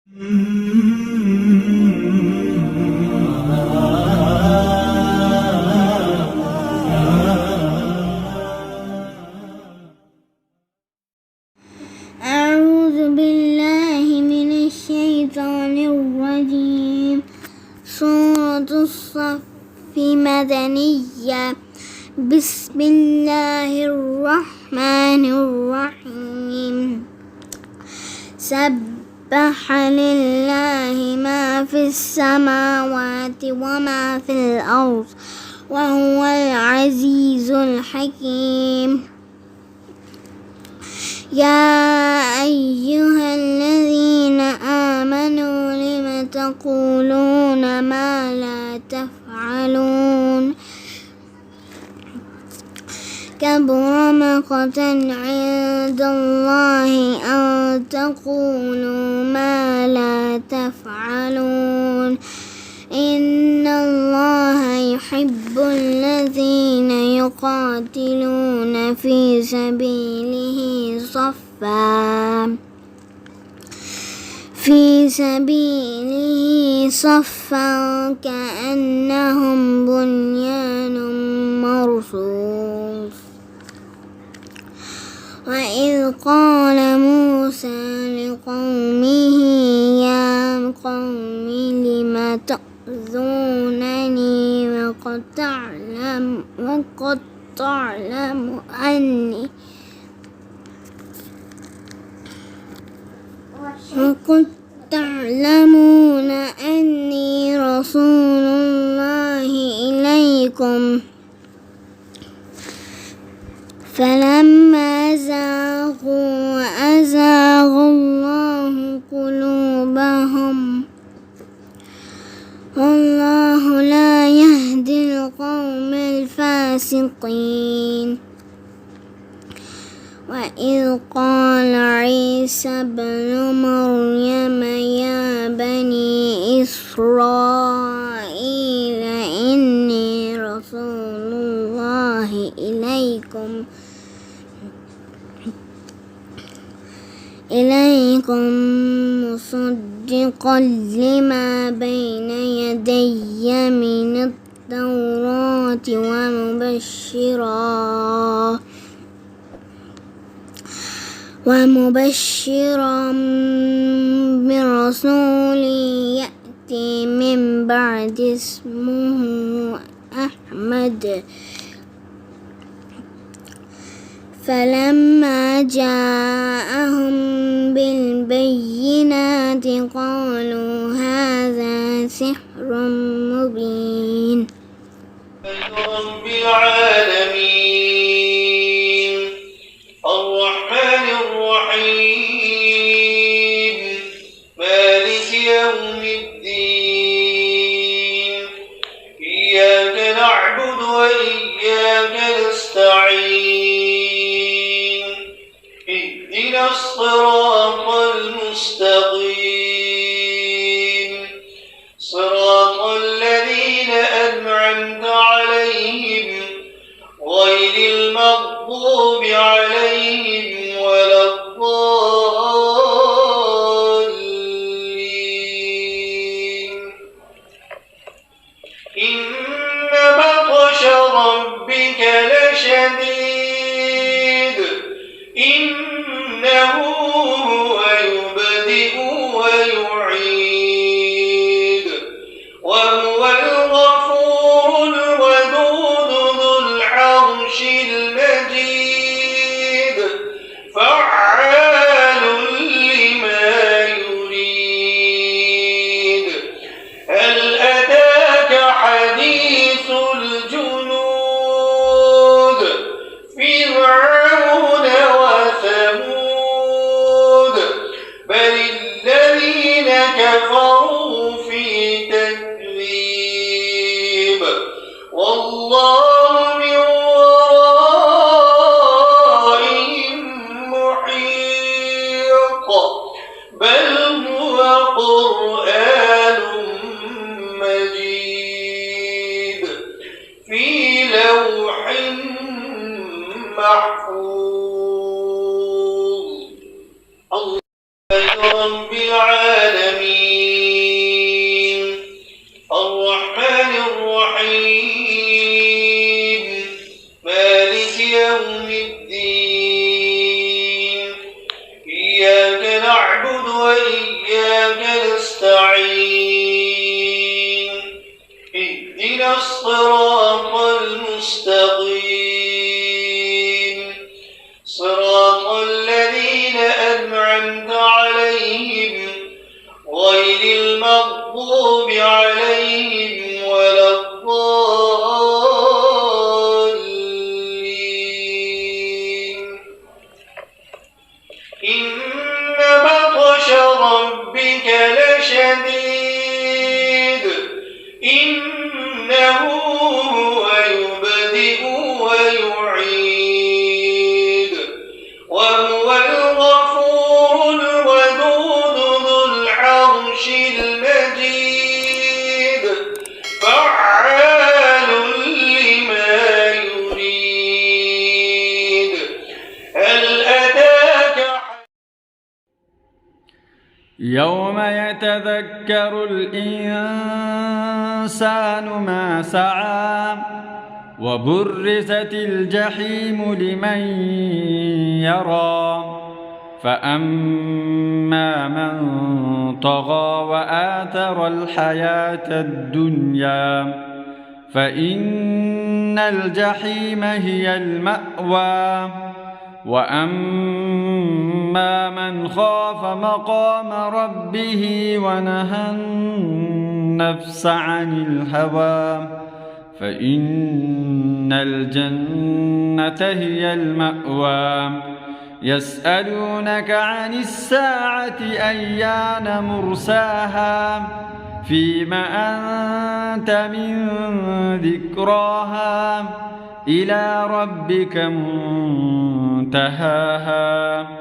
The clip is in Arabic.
أعوذ بالله من الشيطان الرجيم. سورة الصف مدنية. بسم الله الرحمن الرحيم. سبح لله ما في السماوات وما في الأرض وهو العزيز الحكيم. يا أيها الذين آمنوا لم تقولون ما لا تفعلون. كبر مقتا عند الله أن تقولوا ما لا تفعلون. إن الله يحب الذين يقاتلون في سبيله صفا كأنهم بنيان مرصوص. وإذ قال موسى لقومه يا قوم لم تؤذونني وقد تعلمون أني رسول الله إليكم. فلما زاغوا أزاغ الله قلوبهم والله لا يهدي القوم الفاسقين. وإذ قال عيسى ابن مريم يا بني إسرائيل إني رسول الله إليكم مصدقا لما بين يدي من التوراة ومبشرا برسول يأتي من بعد اسمه أحمد. فلما جاءهم بالبينات قالوا هذا سحر مبين. رب العالمين الرحمن الرحيم مالك يوم الدين. إياك نعبد وإياك نستعين. اهدنا الصراط المستقيم صراط الذين أنعمت عليهم غير المغضوب عليهم ولا الضالين. إن بطش ربك لشديد. إنه هو يبدئ ويعيد وهو الغفور الودود ذو العرش المجيد. فعال لما يريد. هل أتاك حديث الجنود فرعون وثمود بل الذين كفروا في تكذيب والله من ورائهم محيط. بل هو قرآن مجيد في لوح محفوظ. الله رب العالمين وإياك نستعين اهدنا الصراط المستقيم صراط الذين أنعمت عليهم غير المغضوب عليهم ولا الضالين إن بطش ربك لشديد إنه هو يبدئ ويعيد وهو الغفور الودود ذو العرش المجيد فعال لما يريد هل أتاك يوم يتذكر الإنسان ما سعى وبرزت الجحيم لمن يرى فأما من طغى وآثر الحياة الدنيا فإن الجحيم هي المأوى وأما من خاف مقام ربه ونهى النفس عن الهوى فإن الجنة هي المأوى يسألونك عن الساعة أيان مرساها فيم أنت من ذكراها إلى ربك منتهاها